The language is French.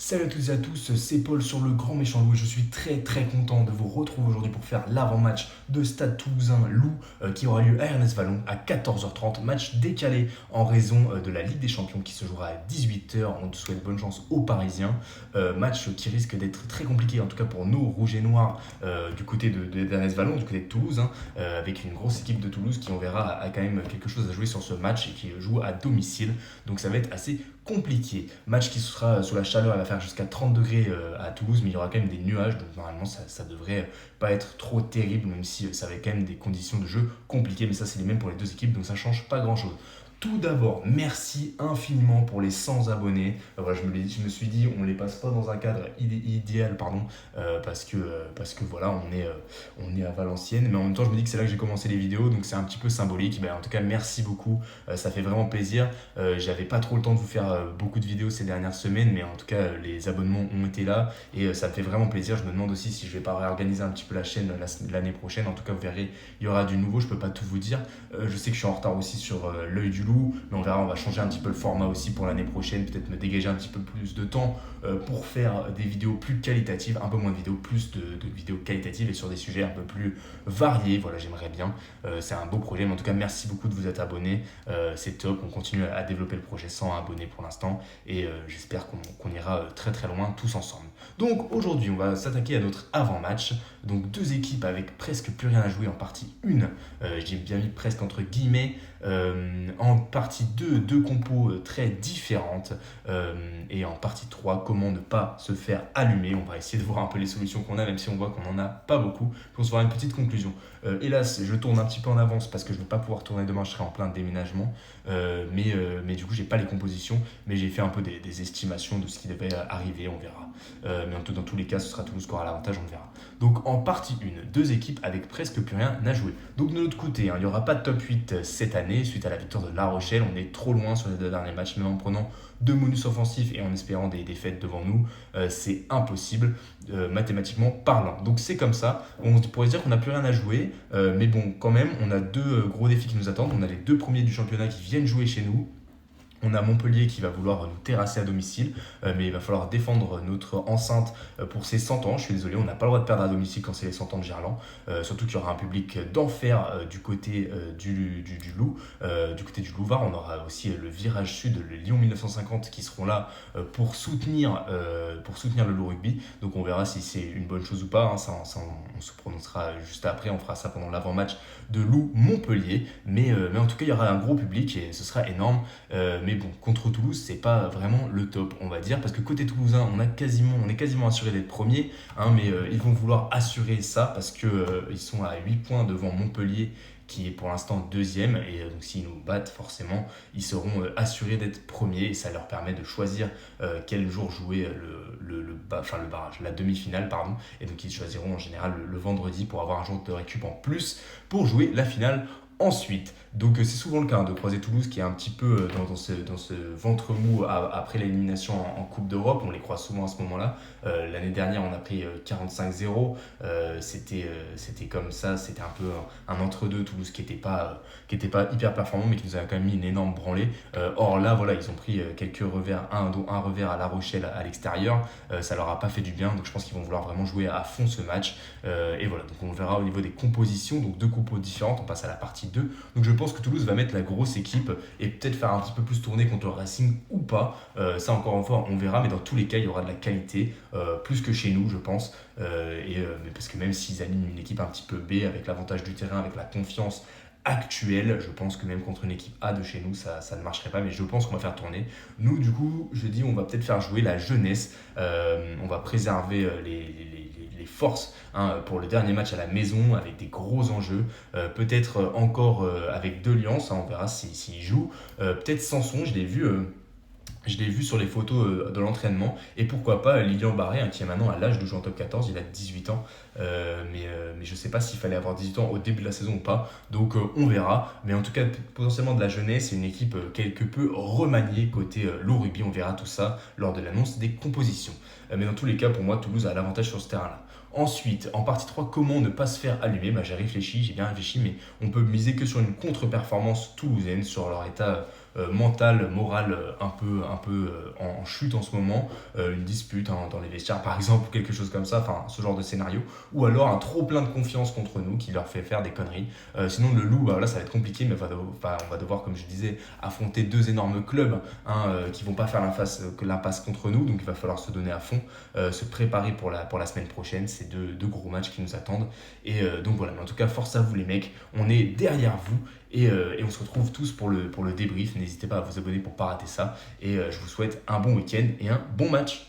Salut à toutes et à tous, c'est Paul sur le Grand Méchant Loup et je suis très content de vous retrouver aujourd'hui pour faire l'avant-match de Stade Toulousain Loup qui aura lieu à Ernest Vallon à 14h30, match décalé en raison de la Ligue des Champions qui se jouera à 18h. On te souhaite bonne chance aux Parisiens. Match qui risque d'être très compliqué en tout cas pour nos rouges et noirs du côté d'Ernest Vallon, du côté de Toulouse, avec une grosse équipe de Toulouse qui on verra a quand même quelque chose à jouer sur ce match et qui joue à domicile. Donc ça va être assez compliqué. Match qui sera sous la chaleur, il va faire jusqu'à 30 degrés à Toulouse, mais il y aura quand même des nuages, donc normalement ça devrait pas être trop terrible, même si ça avait quand même des conditions de jeu compliquées, mais ça c'est les mêmes pour les deux équipes, donc ça change pas grand chose. Tout d'abord, merci infiniment pour les 100 abonnés. Voilà, je me suis dit, on ne les passe pas dans un cadre idéal, pardon, parce que voilà, on est à Valenciennes, mais en même temps, je me dis que c'est là que j'ai commencé les vidéos, donc c'est un petit peu symbolique. Ben, en tout cas, merci beaucoup, ça fait vraiment plaisir. J'avais pas trop le temps de vous faire beaucoup de vidéos ces dernières semaines, mais en tout cas, les abonnements ont été là et ça me fait vraiment plaisir. Je me demande aussi si je vais pas réorganiser un petit peu la chaîne l'année prochaine. En tout cas, vous verrez, il y aura du nouveau, je peux pas tout vous dire. Je sais que je suis en retard aussi sur l'œil du loup, mais on verra, on va changer un petit peu le format aussi pour l'année prochaine, peut-être me dégager un petit peu plus de temps pour faire des vidéos plus qualitatives, un peu moins de vidéos, plus de vidéos qualitatives et sur des sujets un peu plus variés. Voilà, j'aimerais bien. C'est un beau projet, mais en tout cas, merci beaucoup de vous être abonnés. C'est top, on continue à développer le projet sans abonnés pour l'instant et j'espère qu'on ira très loin tous ensemble. Donc aujourd'hui, on va s'attaquer à notre avant-match. Donc deux équipes avec presque plus rien à jouer en partie 1, j'ai bien mis presque entre guillemets. En partie 2, deux compos très différentes. Et en partie 3, comment ne pas se faire allumer. On va essayer de voir un peu les solutions qu'on a, même si on voit qu'on n'en a pas beaucoup. Pour se faire une petite conclusion. Hélas, je tourne un petit peu en avance parce que je ne vais pas pouvoir tourner demain, je serai en plein déménagement. Mais du coup, j'ai pas les compositions, mais j'ai fait un peu des estimations de ce qui devait arriver, on verra. Mais dans tous les cas, ce sera Toulouse qui aura l'avantage, on verra. Donc en partie 1, deux équipes avec presque plus rien à jouer. Donc de l'autre côté, il n'y aura pas de top 8 cette année suite à la victoire de La Rochelle. On est trop loin sur les deux derniers matchs, même en prenant deux bonus offensifs et en espérant des défaites devant nous, c'est impossible mathématiquement parlant. Donc c'est comme ça. On pourrait se dire qu'on n'a plus rien à jouer, mais bon, quand même, on a deux gros défis qui nous attendent. On a les deux premiers du championnat qui viennent jouer chez nous. On a Montpellier qui va vouloir nous terrasser à domicile, mais il va falloir défendre notre enceinte pour ses 100 ans. Je suis désolé, on n'a pas le droit de perdre à domicile quand c'est les 100 ans de Gerland. Surtout qu'il y aura un public d'enfer du côté du Loup. Du côté du Louvard, on aura aussi le Virage Sud, le Lyon 1950 qui seront là pour soutenir le Loup Rugby. Donc on verra si c'est une bonne chose ou pas. On se prononcera juste après. On fera ça pendant l'avant-match de Loup Montpellier. Mais en tout cas, il y aura un gros public et ce sera énorme. Mais bon, contre Toulouse, c'est pas vraiment le top, on va dire, parce que côté toulousain, on est quasiment assuré d'être premier, mais ils vont vouloir assurer ça parce que ils sont à 8 points devant Montpellier qui est pour l'instant deuxième, et donc s'ils nous battent forcément, ils seront assurés d'être premiers, et ça leur permet de choisir quel jour jouer le barrage, la demi-finale, pardon, et donc ils choisiront en général le vendredi pour avoir un jour de récup en plus pour jouer la finale ensuite. Donc c'est souvent le cas de croiser Toulouse qui est un petit peu dans ce ventre mou après l'élimination en Coupe d'Europe. On les croise souvent à ce moment-là. L'année dernière, on a pris 45-0. C'était comme ça, c'était un peu un entre-deux. Toulouse qui était pas hyper performant, mais qui nous a quand même mis une énorme branlée. Or là, voilà, ils ont pris quelques revers, dont un revers à La Rochelle à l'extérieur. Ça leur a pas fait du bien, donc je pense qu'ils vont vouloir vraiment jouer à fond ce match. Et voilà, donc on verra au niveau des compositions, donc deux compos différentes. On passe à la partie 2. Donc je pense que Toulouse va mettre la grosse équipe et peut-être faire un petit peu plus tourner contre le Racing ou pas. Ça encore une fois on verra, mais dans tous les cas il y aura de la qualité, plus que chez nous je pense. Mais parce que même s'ils alignent une équipe un petit peu B avec l'avantage du terrain, avec la confiance actuelle, je pense que même contre une équipe A de chez nous ça ne marcherait pas, mais je pense qu'on va faire tourner. Nous du coup je dis on va peut-être faire jouer la jeunesse, on va préserver les forces pour le dernier match à la maison avec des gros enjeux, peut-être encore avec De Liance, on verra s'il joue, peut-être Sanson, je l'ai vu sur les photos de l'entraînement, et pourquoi pas Lilian Barré, qui est maintenant à l'âge de jouer en top 14, il a 18 ans, mais je ne sais pas s'il fallait avoir 18 ans au début de la saison ou pas, donc on verra, mais en tout cas potentiellement de la jeunesse, c'est une équipe quelque peu remaniée côté Loup Rugby, on verra tout ça lors de l'annonce des compositions. Mais dans tous les cas, pour moi, Toulouse a l'avantage sur ce terrain-là. Ensuite, en partie 3, comment ne pas se faire allumer. J'ai bien réfléchi, mais on peut miser que sur une contre-performance toulousaine, sur leur état mental, moral en chute en ce moment, une dispute dans les vestiaires par exemple, ou quelque chose comme ça, enfin ce genre de scénario, ou alors un trop plein de confiance contre nous qui leur fait faire des conneries. Sinon le Loup, là ça va être compliqué, mais on va devoir, comme je disais, affronter deux énormes clubs qui vont pas faire l'impasse contre nous, donc il va falloir se donner à fond, se préparer pour la semaine prochaine. C'est deux gros matchs qui nous attendent. Donc voilà, mais en tout cas, force à vous les mecs, on est derrière vous. Et on se retrouve tous pour le débrief. N'hésitez pas à vous abonner pour ne pas rater ça. Et je vous souhaite un bon week-end et un bon match.